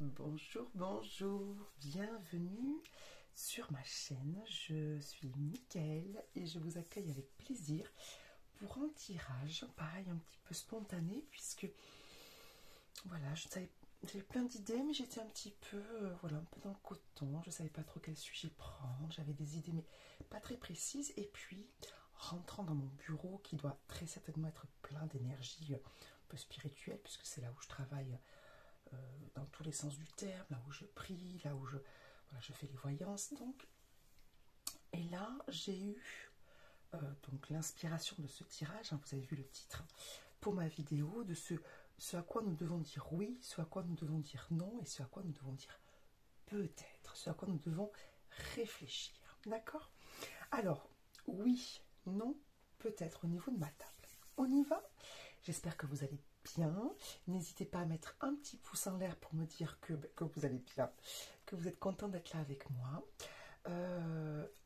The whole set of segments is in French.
Bonjour, bonjour, bienvenue sur ma chaîne. Je suis Mickaëlle et je vous accueille avec plaisir pour un tirage, pareil, un petit peu spontané, puisque voilà, j'avais plein d'idées, mais j'étais un petit peu, voilà, un peu dans le coton. Je savais pas trop quel sujet prendre. J'avais des idées, mais pas très précises. Et puis, rentrant dans mon bureau, qui doit très certainement être plein d'énergie un peu spirituelle, puisque c'est là où je travaille dans tous les sens du terme, là où je prie, là où voilà, je fais les voyances. Donc, et là, j'ai eu donc l'inspiration de ce tirage, hein, vous avez vu le titre, pour ma vidéo, de ce à quoi nous devons dire oui, ce à quoi nous devons dire non, et ce à quoi nous devons dire peut-être, ce à quoi nous devons réfléchir. D'accord? Alors, oui, non, peut-être au niveau de ma table. On y va? J'espère que vous allez bien. N'hésitez pas à mettre un petit pouce en l'air pour me dire que vous allez bien, que vous êtes content d'être là avec moi.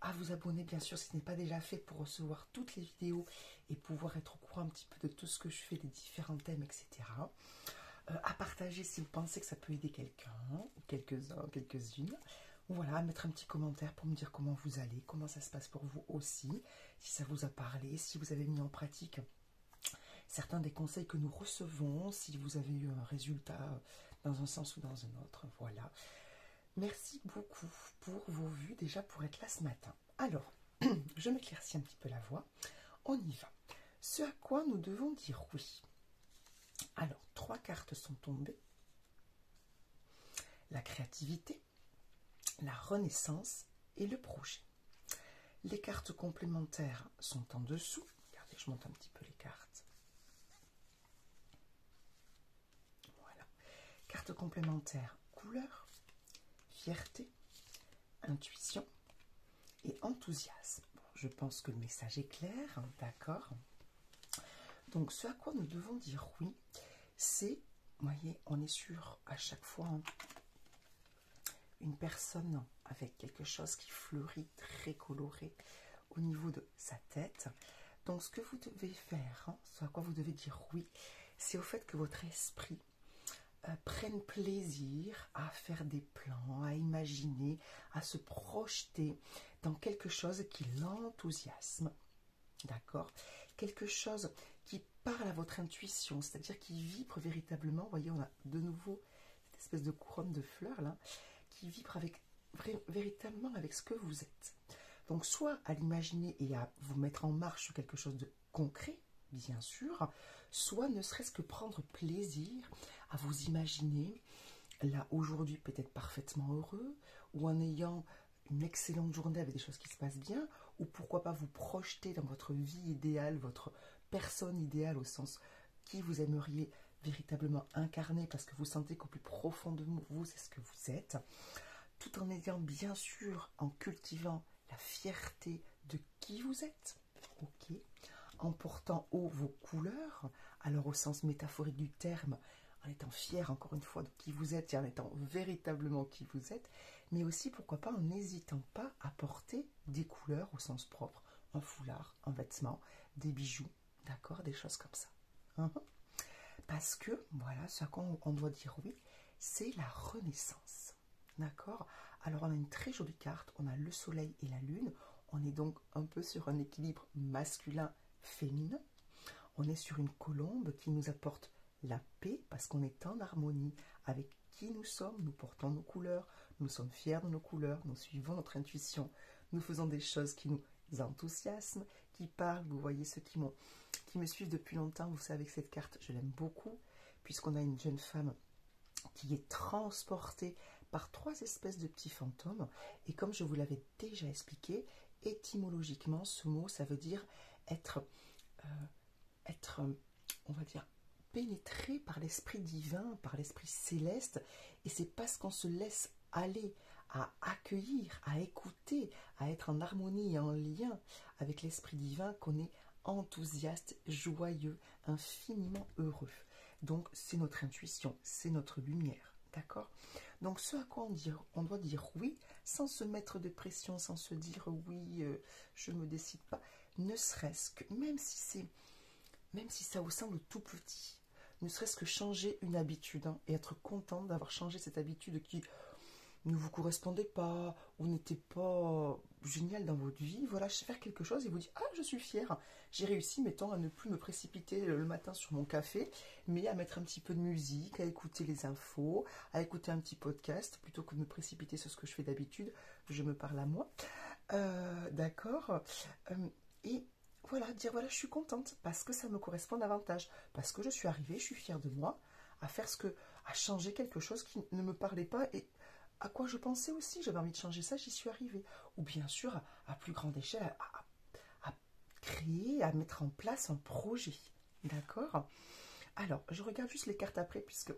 À vous abonner bien sûr si ce n'est pas déjà fait pour recevoir toutes les vidéos et pouvoir être au courant un petit peu de tout ce que je fais, les différents thèmes, etc. À partager si vous pensez que ça peut aider quelqu'un, quelques-uns, quelques-unes. Voilà, à mettre un petit commentaire pour me dire comment vous allez, comment ça se passe pour vous aussi, si ça vous a parlé, si vous avez mis en pratique certains des conseils que nous recevons, si vous avez eu un résultat dans un sens ou dans un autre. Voilà. Merci beaucoup pour vos vues, déjà pour être là ce matin. Alors, je m'éclaircis un petit peu la voix. On y va. Ce à quoi nous devons dire oui. Alors, 3 cartes sont tombées. La créativité, la renaissance et le projet. Les cartes complémentaires sont en dessous. Regardez, je monte un petit peu les cartes. Voilà. Carte complémentaire, couleur, fierté, intuition et enthousiasme. Bon, je pense que le message est clair, hein, d'accord. Donc, ce à quoi nous devons dire oui, c'est, vous voyez, on est sur à chaque fois une personne avec quelque chose qui fleurit, très coloré au niveau de sa tête. Donc, ce que vous devez faire, hein, ce à quoi vous devez dire oui, c'est au fait que votre esprit prenne plaisir à faire des plans, à imaginer, à se projeter dans quelque chose qui l'enthousiasme. D'accord? Quelque chose qui parle à votre intuition, c'est-à-dire qui vibre véritablement. Vous voyez, on a de nouveau cette espèce de couronne de fleurs là, qui vibre avec, véritablement avec ce que vous êtes. Donc, soit à l'imaginer et à vous mettre en marche sur quelque chose de concret, bien sûr, soit ne serait-ce que prendre plaisir à vous imaginer là aujourd'hui peut-être parfaitement heureux, ou en ayant une excellente journée avec des choses qui se passent bien, ou pourquoi pas vous projeter dans votre vie idéale, votre personne idéale au sens qui vous aimeriez véritablement incarner parce que vous sentez qu'au plus profond de vous, c'est ce que vous êtes, tout en ayant bien sûr, en cultivant la fierté de qui vous êtes, ok, en portant haut vos couleurs, alors au sens métaphorique du terme, en étant fier encore une fois de qui vous êtes et en étant véritablement qui vous êtes, mais aussi pourquoi pas en n'hésitant pas à porter des couleurs au sens propre, un foulard, un vêtement, des bijoux, d'accord, des choses comme ça. Parce que, voilà, ce à quoi on doit dire oui, c'est la renaissance. D'accord? Alors, on a une très jolie carte, on a le soleil et la lune, on est donc un peu sur un équilibre masculin-féminin. On est sur une colombe qui nous apporte la paix parce qu'on est en harmonie avec qui nous sommes, nous portons nos couleurs, nous sommes fiers de nos couleurs, nous suivons notre intuition, nous faisons des choses qui nous enthousiasment, qui parlent. Vous voyez ceux qui me suivent depuis longtemps, vous savez que cette carte, je l'aime beaucoup, puisqu'on a une jeune femme qui est transportée par 3 espèces de petits fantômes. Et comme je vous l'avais déjà expliqué, étymologiquement, ce mot, ça veut dire être, on va dire, pénétré par l'esprit divin, par l'esprit céleste. Et c'est parce qu'on se laisse aller à accueillir, à écouter, à être en harmonie et en lien avec l'esprit divin qu'on est enthousiaste, joyeux, infiniment heureux. Donc c'est notre intuition, c'est notre lumière, d'accord? Donc ce à quoi on doit dire oui, sans se mettre de pression, sans se dire oui, je me décide pas, ne serait-ce que, même si ça vous semble tout petit, ne serait-ce que changer une habitude hein, et être content d'avoir changé cette habitude qui ne vous correspondait pas ou n'était pas génial dans votre vie, voilà, faire quelque chose et vous dire ah je suis fière, j'ai réussi mettons à ne plus me précipiter le matin sur mon café, mais à mettre un petit peu de musique, à écouter les infos, à écouter un petit podcast plutôt que de me précipiter sur ce que je fais d'habitude, je me parle à moi, d'accord, et voilà, dire voilà je suis contente parce que ça me correspond davantage, parce que je suis arrivée, je suis fière de moi, à faire à changer quelque chose qui ne me parlait pas et à quoi je pensais aussi, j'avais envie de changer ça, j'y suis arrivée. Ou bien sûr, à plus grande échelle, à créer, à mettre en place un projet. D'accord? Alors, je regarde juste les cartes après, puisque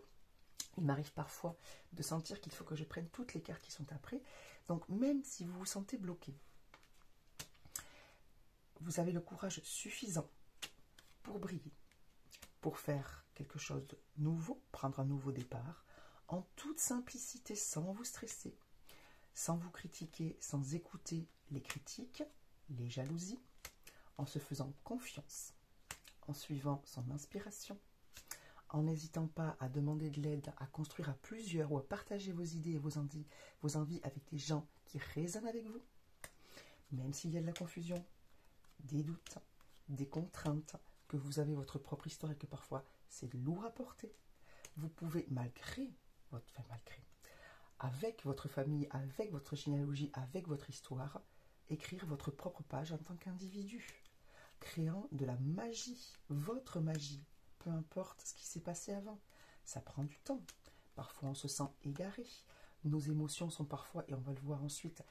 il m'arrive parfois de sentir qu'il faut que je prenne toutes les cartes qui sont après. Donc, même si vous vous sentez bloqué, vous avez le courage suffisant pour briller, pour faire quelque chose de nouveau, prendre un nouveau départ, en toute simplicité, sans vous stresser, sans vous critiquer, sans écouter les critiques, les jalousies, en se faisant confiance, en suivant son inspiration, en n'hésitant pas à demander de l'aide, à construire à plusieurs ou à partager vos idées et vos envies avec des gens qui résonnent avec vous, même s'il y a de la confusion, des doutes, des contraintes, que vous avez votre propre histoire et que parfois c'est lourd à porter. Vous pouvez, avec votre famille, avec votre généalogie, avec votre histoire, écrire votre propre page en tant qu'individu, créant de la magie, votre magie, peu importe ce qui s'est passé avant. Ça prend du temps. Parfois on se sent égaré. Nos émotions sont parfois, et on va le voir ensuite,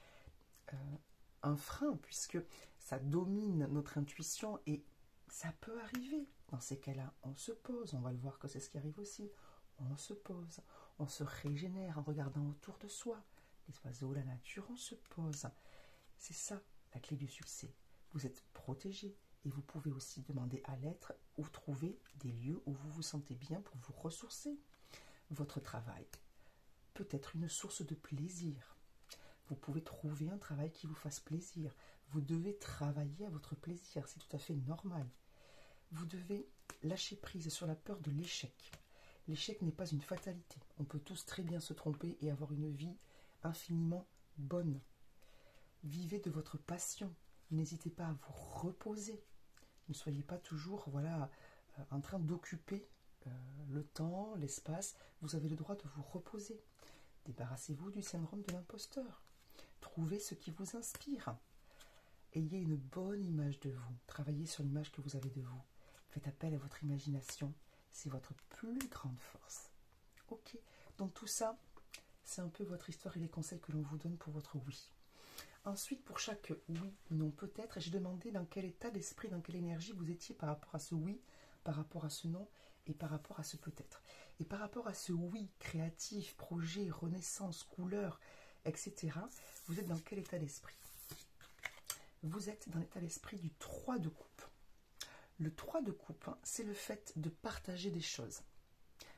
un frein, puisque ça domine notre intuition et ça peut arriver. Dans ces cas-là, on se pose, on va le voir que c'est ce qui arrive aussi. On se pose, on se régénère en regardant autour de soi. Les oiseaux, la nature, on se pose. C'est ça, la clé du succès. Vous êtes protégé et vous pouvez aussi demander à l'être ou trouver des lieux où vous vous sentez bien pour vous ressourcer. Votre travail peut être une source de plaisir. Vous pouvez trouver un travail qui vous fasse plaisir. Vous devez travailler à votre plaisir, c'est tout à fait normal. Vous devez lâcher prise sur la peur de l'échec. L'échec n'est pas une fatalité. On peut tous très bien se tromper et avoir une vie infiniment bonne. Vivez de votre passion. N'hésitez pas à vous reposer. Ne soyez pas toujours en train d'occuper le temps, l'espace. Vous avez le droit de vous reposer. Débarrassez-vous du syndrome de l'imposteur. Trouvez ce qui vous inspire. Ayez une bonne image de vous. Travaillez sur l'image que vous avez de vous. Faites appel à votre imagination. C'est votre plus grande force. Ok, donc tout ça, c'est un peu votre histoire et les conseils que l'on vous donne pour votre oui. Ensuite, pour chaque oui, non, peut-être, j'ai demandé dans quel état d'esprit, dans quelle énergie vous étiez par rapport à ce oui, par rapport à ce non et par rapport à ce peut-être. Et par rapport à ce oui, créatif, projet, renaissance, couleur, etc., vous êtes dans quel état d'esprit? Vous êtes dans l'état d'esprit du 3 de coupe. Le 3 de coupe, c'est le fait de partager des choses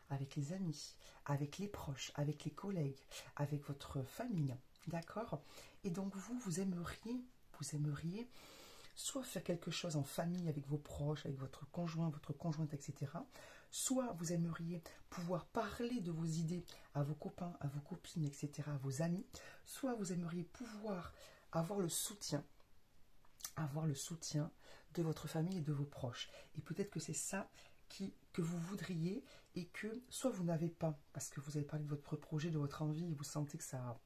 avec les amis, avec les proches, avec les collègues, avec votre famille, d'accord? Et donc vous aimeriez soit faire quelque chose en famille avec vos proches, avec votre conjoint, votre conjointe, etc. Soit vous aimeriez pouvoir parler de vos idées à vos copains, à vos copines, etc., à vos amis. Soit vous aimeriez pouvoir avoir le soutien de votre famille et de vos proches. Et peut-être que c'est ça que vous voudriez et que soit vous n'avez pas, parce que vous avez parlé de votre projet, de votre envie, et vous sentez que ça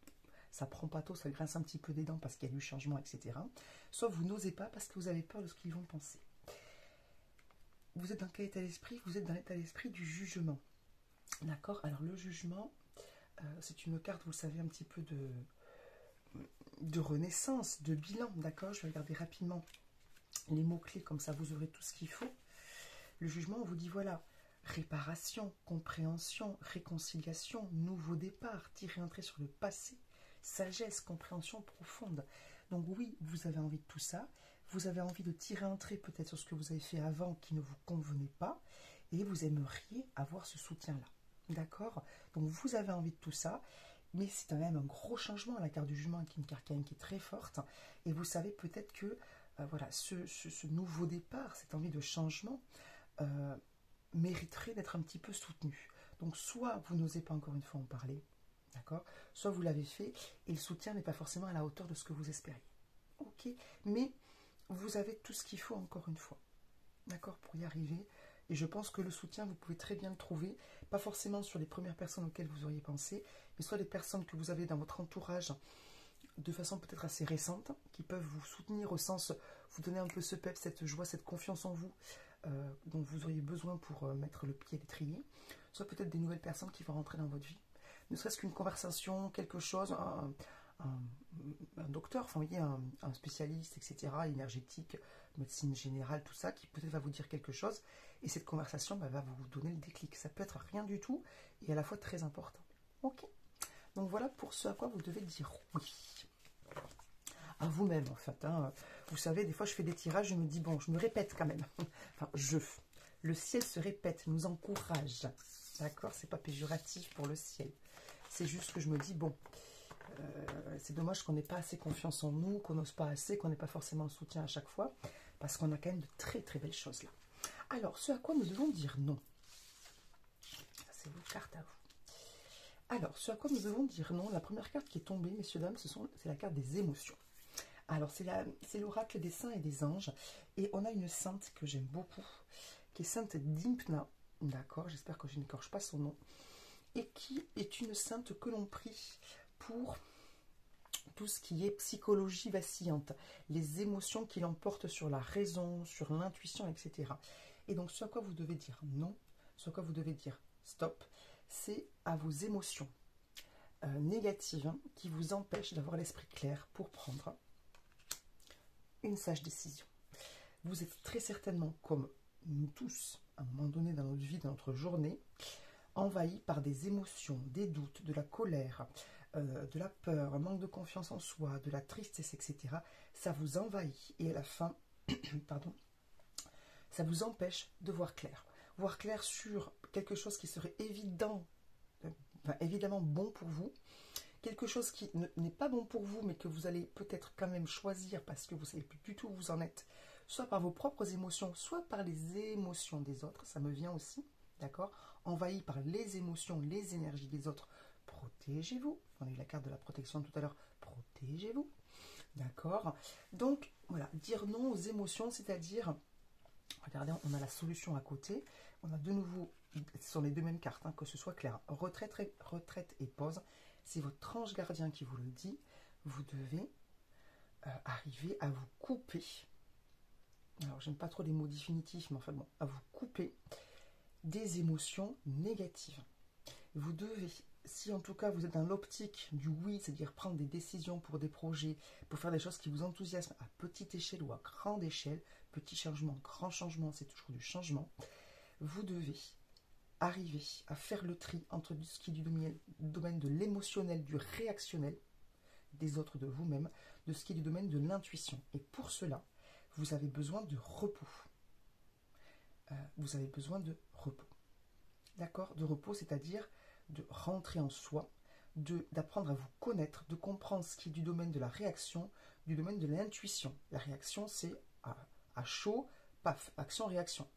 prend pas tôt, ça grince un petit peu des dents parce qu'il y a du changement, etc. Soit vous n'osez pas parce que vous avez peur de ce qu'ils vont penser. Vous êtes dans quel état d'esprit? Vous êtes dans l'état d'esprit du jugement. D'accord? Alors le jugement, c'est une carte, vous le savez, un petit peu de renaissance, de bilan. D'accord? Je vais regarder rapidement les mots-clés, comme ça vous aurez tout ce qu'il faut. Le jugement, on vous dit voilà, réparation, compréhension, réconciliation, nouveau départ, tirer un trait sur le passé, sagesse, compréhension profonde. Donc oui, vous avez envie de tout ça, vous avez envie de tirer un trait peut-être sur ce que vous avez fait avant qui ne vous convenait pas, et vous aimeriez avoir ce soutien-là. D'accord? Donc vous avez envie de tout ça, mais c'est quand même un gros changement, la carte du jugement qui est une carte qui est très forte, et vous savez peut-être que ce nouveau départ, cette envie de changement, mériterait d'être un petit peu soutenu. Donc soit vous n'osez pas encore une fois en parler, d'accord, soit vous l'avez fait et le soutien n'est pas forcément à la hauteur de ce que vous espériez. Ok, mais vous avez tout ce qu'il faut encore une fois, d'accord, pour y arriver. Et je pense que le soutien, vous pouvez très bien le trouver, pas forcément sur les premières personnes auxquelles vous auriez pensé, mais soit les personnes que vous avez dans votre entourage de façon peut-être assez récente, qui peuvent vous soutenir au sens, vous donner un peu ce pep, cette joie, cette confiance en vous, dont vous auriez besoin pour mettre le pied à l'étrier, soit peut-être des nouvelles personnes qui vont rentrer dans votre vie, ne serait-ce qu'une conversation, quelque chose, un docteur, enfin, vous voyez, un spécialiste, etc., énergétique, médecine générale, tout ça, qui peut-être va vous dire quelque chose, et cette conversation va vous donner le déclic. Ça peut être rien du tout, et à la fois très important. Ok. Donc voilà pour ce à quoi vous devez dire oui. À vous-même, en fait. Hein. Vous savez, des fois, je fais des tirages, je me dis, bon, je me répète quand même. Enfin, le ciel se répète, nous encourage. D'accord? C'est pas péjoratif pour le ciel. C'est juste que je me dis, bon, c'est dommage qu'on n'ait pas assez confiance en nous, qu'on n'ose pas assez, qu'on n'ait pas forcément le soutien à chaque fois, parce qu'on a quand même de très très belles choses là. Alors, ce à quoi nous devons dire non. Ça, c'est vos cartes à vous. Alors, ce à quoi nous devons dire non, la première carte qui est tombée, messieurs, dames, c'est la carte des émotions. Alors, c'est l'oracle des saints et des anges. Et on a une sainte que j'aime beaucoup, qui est sainte Dimpna. D'accord, j'espère que je n'écorche pas son nom. Et qui est une sainte que l'on prie pour tout ce qui est psychologie vacillante, les émotions qui l'emportent sur la raison, sur l'intuition, etc. Et donc, ce à quoi vous devez dire non, ce à quoi vous devez dire stop, c'est à vos émotions négatives hein, qui vous empêchent d'avoir l'esprit clair pour prendre une sage décision. Vous êtes très certainement, comme nous tous, à un moment donné dans notre vie, dans notre journée, envahis par des émotions, des doutes, de la colère, de la peur, un manque de confiance en soi, de la tristesse, etc. Ça vous envahit et à la fin, pardon, ça vous empêche de voir clair. Voir clair sur quelque chose qui serait évident, évidemment bon pour vous, quelque chose qui n'est pas bon pour vous, mais que vous allez peut-être quand même choisir parce que vous ne savez plus du tout où vous en êtes, soit par vos propres émotions, soit par les émotions des autres, ça me vient aussi, d'accord, envahi par les émotions, les énergies des autres, protégez-vous. On a eu la carte de la protection tout à l'heure, protégez-vous, d'accord. Donc, voilà, dire non aux émotions, c'est-à-dire, regardez, on a la solution à côté, on a de nouveau, ce sont les deux mêmes cartes, hein, que ce soit clair, retraite et pause. C'est votre ange gardien qui vous le dit, vous devez arriver à vous couper. Alors, j'aime pas trop les mots définitifs, mais enfin bon, à vous couper des émotions négatives. Vous devez, si en tout cas vous êtes dans l'optique du oui, c'est-à-dire prendre des décisions pour des projets, pour faire des choses qui vous enthousiasment à petite échelle ou à grande échelle, petit changement, grand changement, c'est toujours du changement, vous devez arriver à faire le tri entre ce qui est du domaine de l'émotionnel, du réactionnel, des autres, de vous-même, de ce qui est du domaine de l'intuition. Et pour cela, vous avez besoin de repos. Vous avez besoin de repos. D'accord? De repos, c'est-à-dire de rentrer en soi, d'apprendre à vous connaître, de comprendre ce qui est du domaine de la réaction, du domaine de l'intuition. La réaction, c'est à chaud, paf, action-réaction.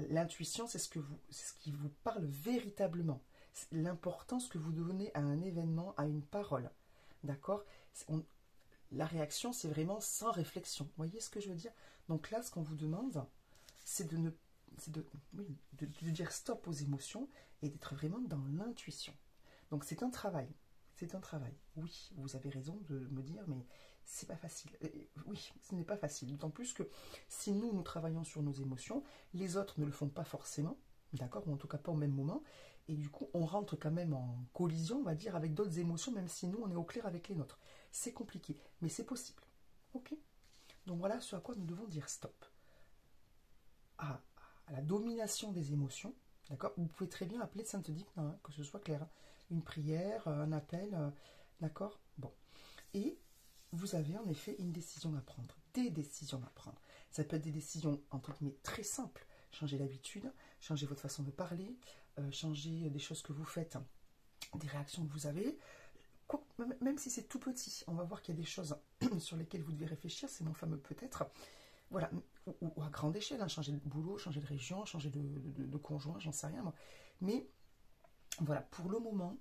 L'intuition, c'est ce qui vous parle véritablement. L'importance que vous donnez à un événement, à une parole. D'accord? La réaction, c'est vraiment sans réflexion. Vous voyez ce que je veux dire? Donc là, ce qu'on vous demande, c'est de dire stop aux émotions et d'être vraiment dans l'intuition. Donc c'est un travail. C'est un travail. Oui, vous avez raison de me dire, mais c'est pas facile. Oui, ce n'est pas facile. D'autant plus que si nous travaillons sur nos émotions, les autres ne le font pas forcément, d'accord, ou en tout cas pas au même moment, et du coup, on rentre quand même en collision, on va dire, avec d'autres émotions, même si nous, on est au clair avec les nôtres. C'est compliqué, mais c'est possible. Ok? Donc voilà ce à quoi nous devons dire stop. À la domination des émotions, d'accord? Vous pouvez très bien appeler Sainte Dipna, hein, que ce soit clair. Hein. Une prière, un appel, d'accord? Bon. Et vous avez en effet une décision à prendre, des décisions à prendre. Ça peut être des décisions, entre guillemets, très simples. Changer l'habitude, changer votre façon de parler, changer des choses que vous faites, des réactions que vous avez. Même si c'est tout petit, on va voir qu'il y a des choses sur lesquelles vous devez réfléchir, c'est mon fameux peut-être. Voilà, ou à grande échelle, hein, changer de boulot, changer de région, changer de conjoint, j'en sais rien moi. Mais voilà, pour le moment,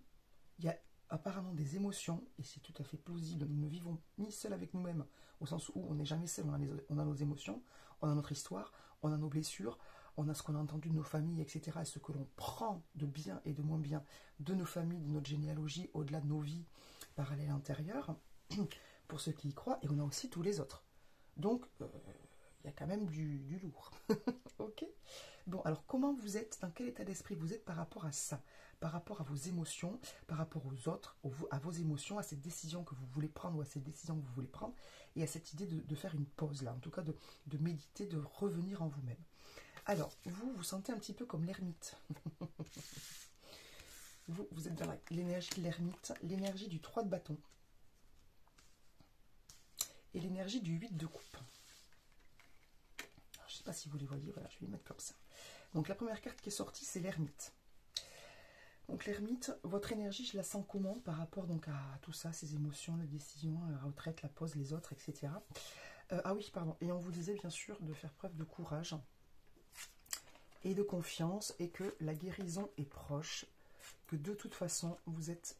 il y a apparemment des émotions, et c'est tout à fait plausible, nous ne vivons ni seuls avec nous-mêmes, au sens où on n'est jamais seul, on a nos émotions, on a notre histoire, on a nos blessures, on a ce qu'on a entendu de nos familles, etc., et ce que l'on prend de bien et de moins bien de nos familles, de notre généalogie, au-delà de nos vies parallèles intérieures, pour ceux qui y croient, et on a aussi tous les autres. Donc, il y a quand même du lourd. Ok. Bon, alors comment vous êtes, dans quel état d'esprit vous êtes par rapport à ça, par rapport à vos émotions, par rapport aux autres, à vos émotions, à cette décision que vous voulez prendre ou à cette décision que vous voulez prendre, et à cette idée de faire une pause là, en tout cas de méditer, de revenir en vous-même. Alors, vous sentez un petit peu comme l'ermite. Vous êtes dans l'énergie de l'ermite, l'énergie du 3 de bâton et l'énergie du 8 de coupe. Alors, je ne sais pas si vous les voyez, voilà, je vais les mettre comme ça. Donc la première carte qui est sortie, c'est l'ermite. Donc l'ermite, votre énergie, je la sens comment par rapport donc à tout ça, ces émotions, les décisions, la retraite, la pause, les autres, etc. Ah oui, pardon. Et on vous disait bien sûr de faire preuve de courage et de confiance et que la guérison est proche, que de toute façon, vous êtes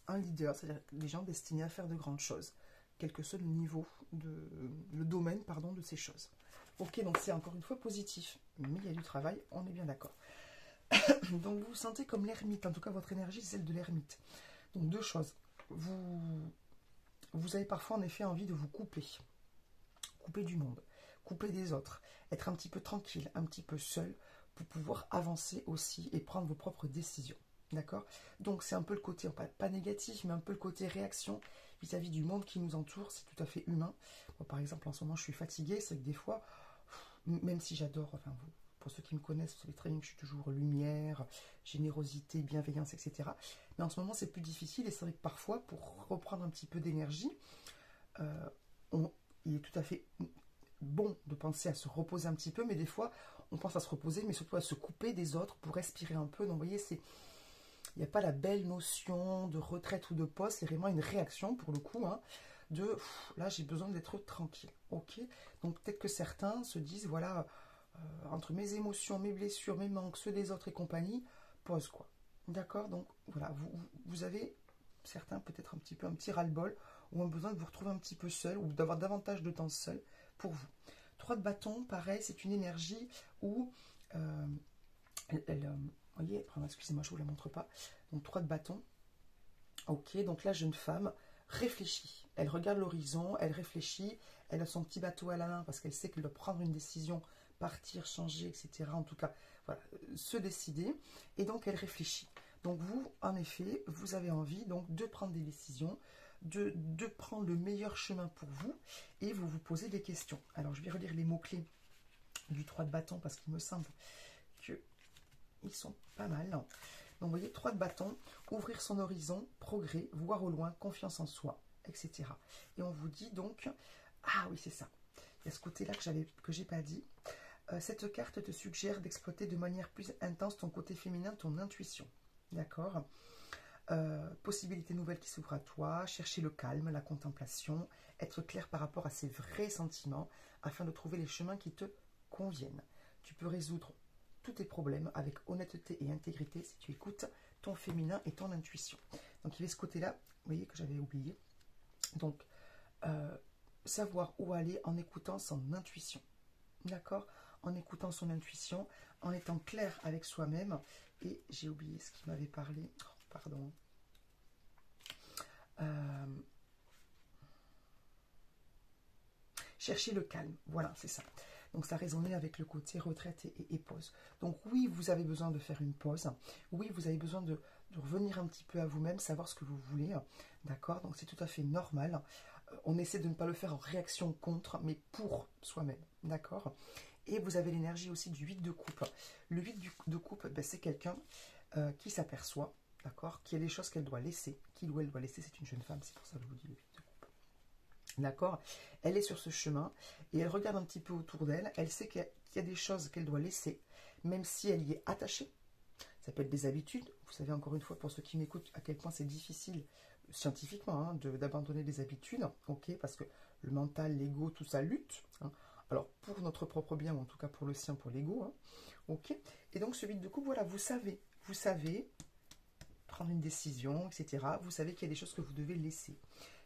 un leader, c'est-à-dire des gens destinés à faire de grandes choses, quel que soit le niveau, le domaine, pardon, de ces choses. Ok, donc c'est encore une fois positif, mais il y a du travail, on est bien d'accord. Donc vous vous sentez comme l'ermite, en tout cas votre énergie c'est celle de l'ermite. Donc deux choses, vous avez parfois en effet envie de vous couper du monde, couper des autres, être un petit peu tranquille, un petit peu seul, pour pouvoir avancer aussi et prendre vos propres décisions. D'accord? Donc c'est un peu le côté, pas négatif, mais un peu le côté réaction vis-à-vis du monde qui nous entoure, c'est tout à fait humain. Moi, par exemple, en ce moment, je suis fatiguée, c'est que des fois, même si j'adore, enfin, pour ceux qui me connaissent, vous savez très bien que je suis toujours lumière, générosité, bienveillance, etc. Mais en ce moment, c'est plus difficile et c'est vrai que parfois, pour reprendre un petit peu d'énergie, il est tout à fait bon de penser à se reposer un petit peu, mais des fois, on pense à se reposer, mais surtout à se couper des autres pour respirer un peu. Donc, vous voyez, il n'y a pas la belle notion de retraite ou de pause, c'est vraiment une réaction, pour le coup, hein, là, j'ai besoin d'être tranquille. Ok. Donc, peut-être que certains se disent, voilà, entre mes émotions, mes blessures, mes manques, ceux des autres et compagnie, pause, quoi. D'accord? Donc, voilà, vous avez, certains, peut-être un petit ras-le-bol, ou ont besoin de vous retrouver un petit peu seul, ou d'avoir davantage de temps seul pour vous. 3 de bâton, pareil, c'est une énergie où vous voyez, excusez-moi, je ne vous la montre pas. Donc 3 de bâton. Ok, donc la jeune femme réfléchit. Elle regarde l'horizon, elle réfléchit, elle a son petit bateau à la main parce qu'elle sait qu'elle doit prendre une décision, partir, changer, etc. En tout cas, voilà, se décider. Et donc elle réfléchit. Donc vous, en effet, vous avez envie donc de prendre des décisions, de prendre le meilleur chemin pour vous et vous vous posez des questions. Alors je vais relire les mots-clés du 3 de bâton parce qu'il me semble qu'ils sont pas mal. Donc vous voyez, 3 de bâton, ouvrir son horizon, progrès, voir au loin, confiance en soi, etc. Et on vous dit donc, ah oui c'est ça, il y a ce côté-là que j'ai pas dit. Cette carte te suggère d'exploiter de manière plus intense ton côté féminin, ton intuition. D'accord? Possibilités nouvelles qui s'ouvrent à toi, chercher le calme, la contemplation, être clair par rapport à ses vrais sentiments afin de trouver les chemins qui te conviennent. Tu peux résoudre tous tes problèmes avec honnêteté et intégrité si tu écoutes ton féminin et ton intuition. Donc il y avait ce côté-là, vous voyez, que j'avais oublié. Donc, savoir où aller en écoutant son intuition. D'accord? En écoutant son intuition, en étant clair avec soi-même. Et j'ai oublié ce qui m'avait parlé. Oh, pardon. Chercher le calme. Voilà, c'est ça. Donc ça résonnait avec le côté retraite et pause. Donc oui, vous avez besoin de faire une pause. Oui, vous avez besoin de revenir un petit peu à vous-même, savoir ce que vous voulez. D'accord? Donc c'est tout à fait normal. On essaie de ne pas le faire en réaction contre, mais pour soi-même. D'accord? Et vous avez l'énergie aussi du 8 de coupe. Le 8 de coupe, ben, c'est quelqu'un qui s'aperçoit, d'accord, qu'il y a des choses qu'elle doit laisser. Qu'il ou elle doit laisser, c'est une jeune femme, c'est pour ça que je vous dis le 8 de coupe. D'accord? Elle est sur ce chemin et elle regarde un petit peu autour d'elle. Elle sait qu'il y a des choses qu'elle doit laisser, même si elle y est attachée. Ça peut être des habitudes. Vous savez, encore une fois, pour ceux qui m'écoutent, à quel point c'est difficile scientifiquement d'abandonner des habitudes. Ok? Parce que le mental, l'ego, tout ça lutte. Hein. Alors, pour notre propre bien, ou en tout cas pour le sien, pour l'ego. Hein, ok. Et donc, ce vide de coupe, voilà, vous savez prendre une décision, etc. Vous savez qu'il y a des choses que vous devez laisser.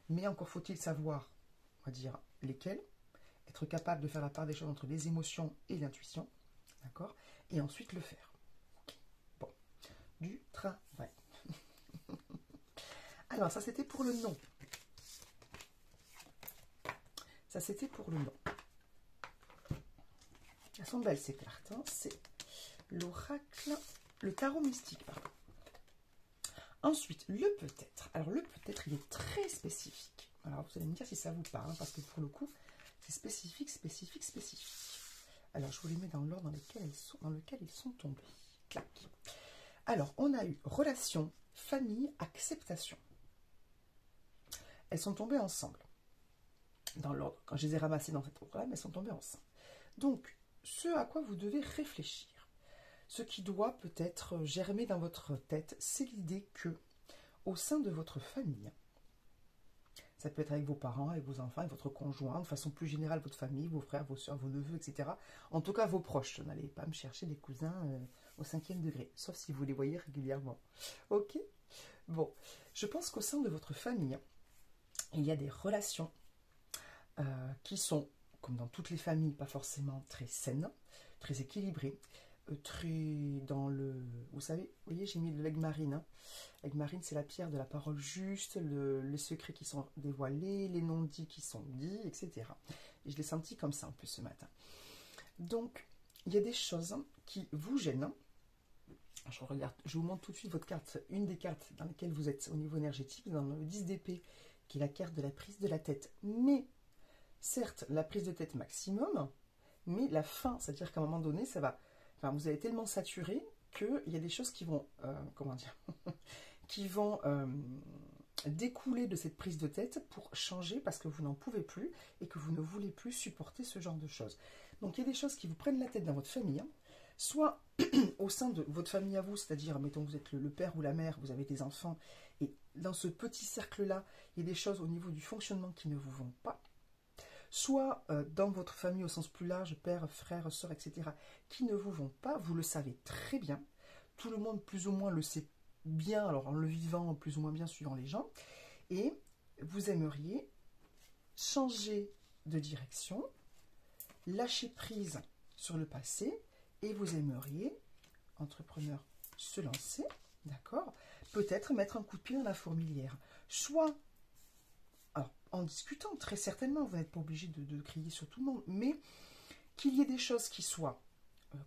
Mais encore faut-il savoir, on va dire, lesquelles. Être capable de faire la part des choses entre les émotions et l'intuition. D'accord. Et ensuite le faire. Okay. Bon. Du travail. Alors, ça c'était pour le non. Ça c'était pour le non. Elles sont belles ces cartes. Hein. C'est l'oracle, le tarot mystique, pardon. Ensuite, le peut-être. Alors, le peut-être, il est très spécifique. Alors, vous allez me dire si ça vous parle, hein, parce que pour le coup, c'est spécifique, spécifique, spécifique. Alors, je vous les mets dans l'ordre dans lequel ils sont tombés. Clac. Alors, on a eu relation, famille, acceptation. Elles sont tombées ensemble. Dans l'ordre. Quand je les ai ramassées dans cette ordre-là, elles sont tombées ensemble. Donc, ce à quoi vous devez réfléchir, ce qui doit peut-être germer dans votre tête, c'est l'idée que, au sein de votre famille, ça peut être avec vos parents, avec vos enfants, avec votre conjoint, de façon plus générale, votre famille, vos frères, vos soeurs, vos neveux, etc. En tout cas, vos proches. N'allez pas me chercher des cousins au 5e degré, sauf si vous les voyez régulièrement. Ok. Bon, je pense qu'au sein de votre famille, il y a des relations qui sont, comme dans toutes les familles, pas forcément très saines, très équilibrées, très dans le... Vous savez, vous voyez, j'ai mis de l'aigle marine. Hein. L'aigle marine, c'est la pierre de la parole juste, les secrets qui sont dévoilés, les non-dits qui sont dits, etc. Et je l'ai senti comme ça un peu ce matin. Donc, il y a des choses qui vous gênent. Je regarde, je vous montre tout de suite votre carte, une des cartes dans lesquelles vous êtes au niveau énergétique, dans le 10 d'épée, qui est la carte de la prise de la tête. Mais, certes, la prise de tête maximum, mais la fin, c'est-à-dire qu'à un moment donné, ça va... Enfin, vous allez tellement saturé qu'il y a des choses qui vont, comment dire, qui vont découler de cette prise de tête pour changer parce que vous n'en pouvez plus et que vous ne voulez plus supporter ce genre de choses. Donc, il y a des choses qui vous prennent la tête dans votre famille, hein, soit au sein de votre famille à vous, c'est-à-dire, mettons, vous êtes le père ou la mère, vous avez des enfants, et dans ce petit cercle-là, il y a des choses au niveau du fonctionnement qui ne vous vont pas. Soit dans votre famille au sens plus large, père, frère, soeur, etc., qui ne vous vont pas, vous le savez très bien. Tout le monde plus ou moins le sait bien, alors en le vivant plus ou moins bien suivant les gens. Et vous aimeriez changer de direction, lâcher prise sur le passé, et vous aimeriez, entrepreneur, se lancer, d'accord, peut-être mettre un coup de pied dans la fourmilière. Soit... Alors, en discutant, très certainement, vous n'êtes pas obligé de crier sur tout le monde, mais qu'il y ait des choses qui soient,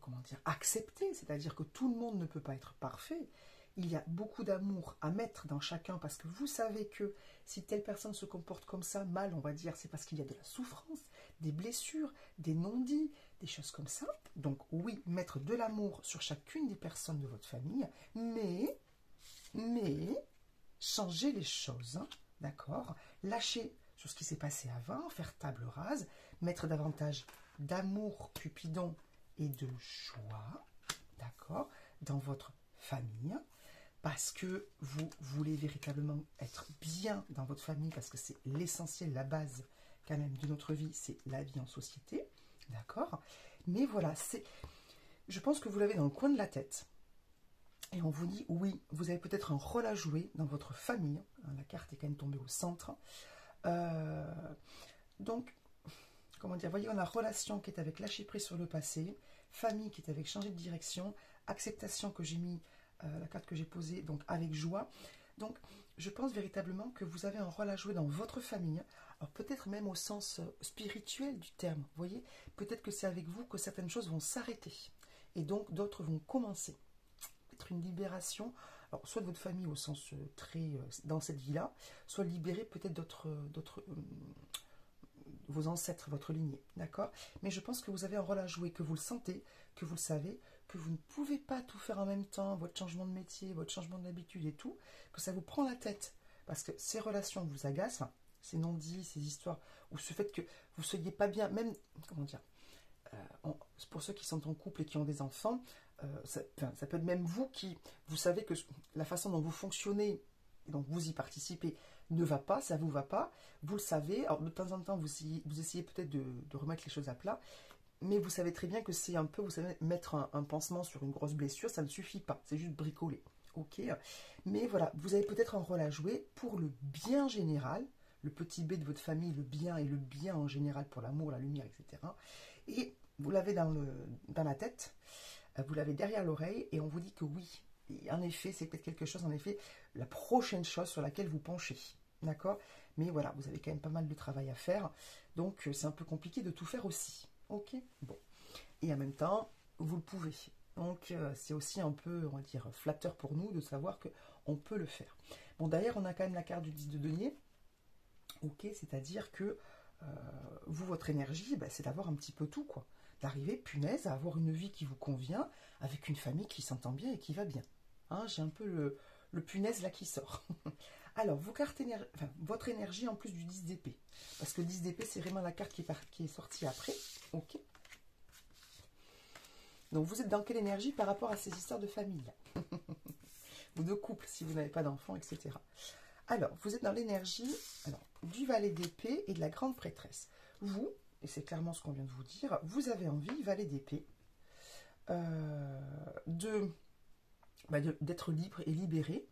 comment dire, acceptées, c'est-à-dire que tout le monde ne peut pas être parfait. Il y a beaucoup d'amour à mettre dans chacun parce que vous savez que si telle personne se comporte comme ça, mal, on va dire, c'est parce qu'il y a de la souffrance, des blessures, des non-dits, des choses comme ça. Donc oui, mettre de l'amour sur chacune des personnes de votre famille, mais changer les choses, hein. D'accord, lâcher sur ce qui s'est passé avant, faire table rase, mettre davantage d'amour, Cupidon et de joie, d'accord, dans votre famille, parce que vous voulez véritablement être bien dans votre famille, parce que c'est l'essentiel, la base quand même de notre vie, c'est la vie en société, d'accord. Mais voilà, je pense que vous l'avez dans le coin de la tête. Et on vous dit, oui, vous avez peut-être un rôle à jouer dans votre famille. La carte est quand même tombée au centre. Donc, comment dire, voyez, on a relation qui est avec lâcher prise sur le passé, famille qui est avec changer de direction, acceptation que j'ai mis, la carte que j'ai posée, donc avec joie. Donc, je pense véritablement que vous avez un rôle à jouer dans votre famille. Alors, peut-être même au sens spirituel du terme. Vous voyez, peut-être que c'est avec vous que certaines choses vont s'arrêter. Et donc, d'autres vont commencer. Une libération, alors soit de votre famille au sens très dans cette vie-là, soit libérer peut-être d'autres vos ancêtres, votre lignée, d'accord. Mais je pense que vous avez un rôle à jouer, que vous le sentez, que vous le savez, que vous ne pouvez pas tout faire en même temps, votre changement de métier, votre changement d'habitude et tout, que ça vous prend la tête, parce que ces relations vous agacent, enfin, ces non-dits, ces histoires, ou ce fait que vous ne soyez pas bien, même, comment dire, pour ceux qui sont en couple et qui ont des enfants, ça peut être même vous qui, vous savez que la façon dont vous fonctionnez donc vous y participez, ne va pas, ça vous va pas, vous le savez. Alors de temps en temps, vous essayez peut-être de remettre les choses à plat, mais vous savez très bien que c'est un peu, vous savez, mettre un pansement sur une grosse blessure, ça ne suffit pas, c'est juste bricoler. Ok, mais voilà, vous avez peut-être un rôle à jouer pour le bien général, le petit B de votre famille, le bien et le bien en général pour l'amour, la lumière, etc. Et vous l'avez dans la tête, vous l'avez derrière l'oreille, et on vous dit que oui, et en effet, c'est peut-être quelque chose, en effet, la prochaine chose sur laquelle vous penchez. D'accord? Mais voilà, vous avez quand même pas mal de travail à faire, donc c'est un peu compliqué de tout faire aussi. Ok? Bon. Et en même temps, vous le pouvez. Donc c'est aussi un peu, on va dire, flatteur pour nous de savoir qu'on peut le faire. Bon, d'ailleurs, on a quand même la carte du 10 de denier. Ok, c'est-à-dire que vous, votre énergie, ben, c'est d'avoir un petit peu tout, quoi. D'arriver, punaise, à avoir une vie qui vous convient, avec une famille qui s'entend bien et qui va bien. Hein, j'ai un peu le punaise là qui sort. Alors, votre énergie en plus du 10 d'épée. Parce que le 10 d'épée, c'est vraiment la carte qui est sortie après. Ok. Donc, vous êtes dans quelle énergie par rapport à ces histoires de famille ou de couple, si vous n'avez pas d'enfants, etc. Alors, vous êtes dans l'énergie du valet d'épée et de la grande prêtresse. Vous, et c'est clairement ce qu'on vient de vous dire, vous avez envie, valet d'épée, d'être libre et libéré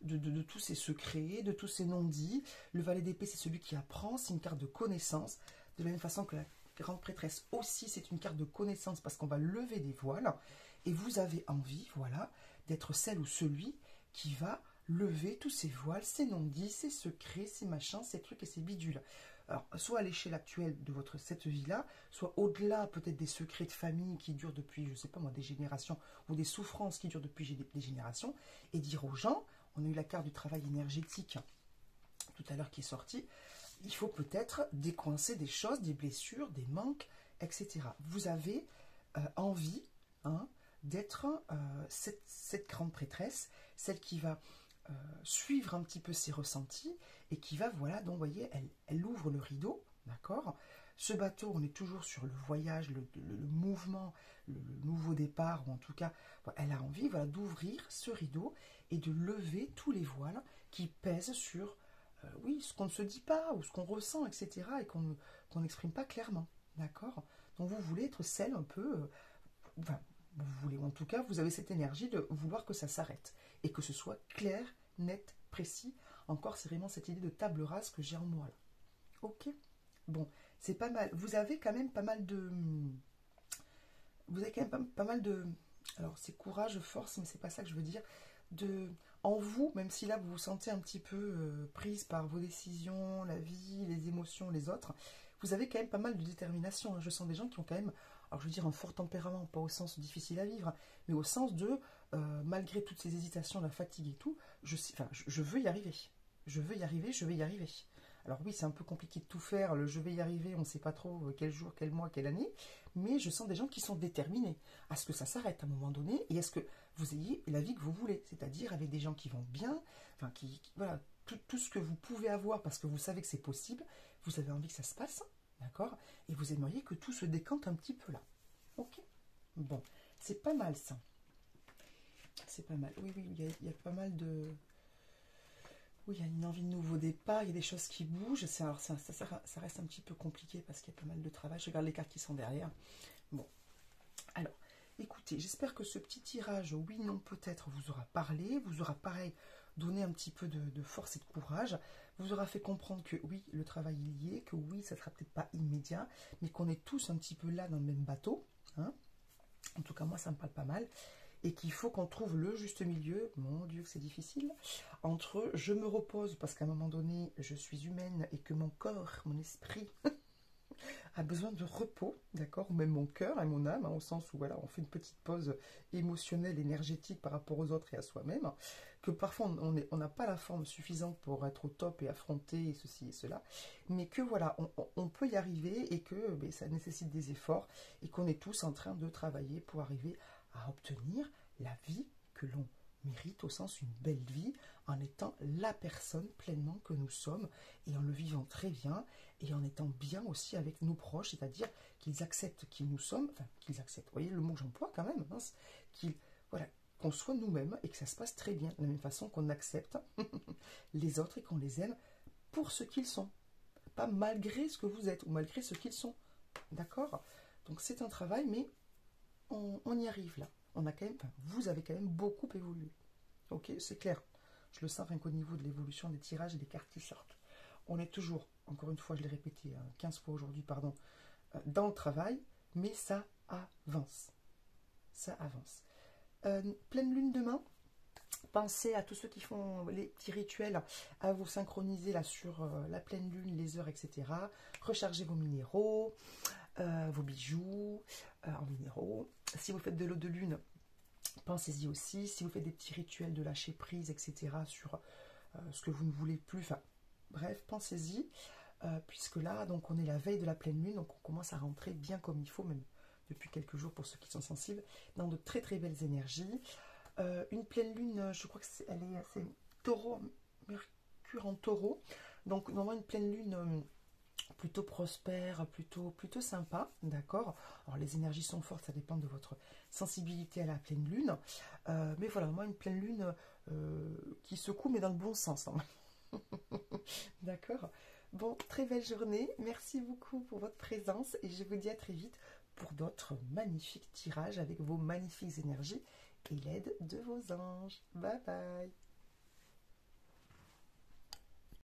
de tous ces secrets, de tous ces non-dits. Le valet d'épée, c'est celui qui apprend, c'est une carte de connaissance, de la même façon que la grande prêtresse aussi, c'est une carte de connaissance parce qu'on va lever des voiles, et vous avez envie, voilà, d'être celle ou celui qui va lever tous ces voiles, ces non-dits, ces secrets, ces machins, ces trucs et ces bidules. Alors, soit à l'échelle actuelle de cette vie-là, soit au-delà peut-être des secrets de famille qui durent depuis, je ne sais pas moi, des générations, ou des souffrances qui durent depuis des générations, et dire aux gens, on a eu la carte du travail énergétique tout à l'heure qui est sortie, il faut peut-être décoincer des choses, des blessures, des manques, etc. Vous avez envie d'être cette grande prêtresse, celle qui va suivre un petit peu ses ressentis et qui va, voilà, donc vous voyez, elle ouvre le rideau, d'accord? Ce bateau, on est toujours sur le voyage, le mouvement, le nouveau départ, ou en tout cas, elle a envie, voilà, d'ouvrir ce rideau et de lever tous les voiles qui pèsent sur, oui, ce qu'on ne se dit pas, ou ce qu'on ressent, etc., et qu'on n'exprime pas clairement, d'accord? Donc vous voulez être celle un peu, enfin, vous voulez, en tout cas, vous avez cette énergie de vouloir que ça s'arrête, et que ce soit clair, net, précis. Encore, c'est vraiment cette idée de table rase que j'ai en moi, là. Ok? Bon, c'est pas mal. Vous avez quand même pas mal de... Vous avez quand même pas mal de... Alors, c'est courage, force, mais c'est pas ça que je veux dire. En vous, même si là, vous vous sentez un petit peu prise par vos décisions, la vie, les émotions, les autres, vous avez quand même pas mal de détermination. Hein. Je sens des gens qui ont quand même, alors je veux dire, un fort tempérament, pas au sens difficile à vivre, mais au sens de, malgré toutes ces hésitations, la fatigue et tout, je veux y arriver. Je veux y arriver, je vais y arriver. Alors oui, c'est un peu compliqué de tout faire, le je vais y arriver, on ne sait pas trop quel jour, quel mois, quelle année, mais je sens des gens qui sont déterminés à ce que ça s'arrête à un moment donné et à ce que vous ayez la vie que vous voulez, c'est-à-dire avec des gens qui vont bien, enfin voilà, tout ce que vous pouvez avoir parce que vous savez que c'est possible, vous avez envie que ça se passe, d'accord? Et vous aimeriez que tout se décante un petit peu là. Ok? Bon, c'est pas mal ça. C'est pas mal. Oui, il y a pas mal de... Oui, il y a une envie de nouveau départ, il y a des choses qui bougent. Ça reste un petit peu compliqué parce qu'il y a pas mal de travail. Je regarde les cartes qui sont derrière. Bon, alors, écoutez, j'espère que ce petit tirage, oui, non, peut-être, vous aura parlé, vous aura pareil donné un petit peu de force et de courage, vous aura fait comprendre que oui, le travail il y est, que oui, ça ne sera peut-être pas immédiat, mais qu'on est tous un petit peu là dans le même bateau. Hein. En tout cas, moi, ça me parle pas mal. Et qu'il faut qu'on trouve le juste milieu, mon Dieu que c'est difficile, entre je me repose parce qu'à un moment donné je suis humaine et que mon corps, mon esprit a besoin de repos, d'accord, ou même mon cœur et mon âme, hein, au sens où voilà, on fait une petite pause émotionnelle, énergétique par rapport aux autres et à soi-même, que parfois on n'a pas la forme suffisante pour être au top et affronter ceci et cela, mais que voilà, on peut y arriver et que ça nécessite des efforts et qu'on est tous en train de travailler pour arriver à obtenir la vie que l'on mérite, au sens une belle vie, en étant la personne pleinement que nous sommes et en le vivant très bien et en étant bien aussi avec nos proches, c'est-à-dire qu'ils acceptent qui nous sommes, enfin qu'ils acceptent, vous voyez le mot que j'emploie quand même, hein, qu'ils voilà, qu'on soit nous-mêmes et que ça se passe très bien. De la même façon qu'on accepte les autres et qu'on les aime pour ce qu'ils sont. Pas malgré ce que vous êtes ou malgré ce qu'ils sont. D'accord? Donc c'est un travail, mais on y arrive là. On a quand même, enfin, vous avez quand même beaucoup évolué. Ok, c'est clair. Je le sens rien qu'au niveau de l'évolution des tirages et des cartes qui sortent. On est toujours, encore une fois, je l'ai répété 15 fois aujourd'hui, pardon, dans le travail, mais ça avance. Ça avance. Pleine lune demain. Pensez à tous ceux qui font les petits rituels, à vous synchroniser là sur la pleine lune, les heures, etc. Rechargez vos minéraux, vos bijoux en minéraux. Si vous faites de l'eau de lune, pensez-y aussi. Si vous faites des petits rituels de lâcher prise, etc. sur ce que vous ne voulez plus, enfin bref, pensez-y. Puisque là, donc on est la veille de la pleine lune, donc on commence à rentrer bien comme il faut, même depuis quelques jours pour ceux qui sont sensibles, dans de très très belles énergies. Une pleine lune, je crois que c'est taureau, Mercure en taureau. Donc normalement une pleine lune plutôt prospère, plutôt sympa, d'accord. Alors les énergies sont fortes, ça dépend de votre sensibilité à la pleine lune. Mais voilà, moi une pleine lune qui secoue, mais dans le bon sens. Hein. D'accord. Bon, très belle journée. Merci beaucoup pour votre présence et je vous dis à très vite pour d'autres magnifiques tirages avec vos magnifiques énergies et l'aide de vos anges. Bye bye.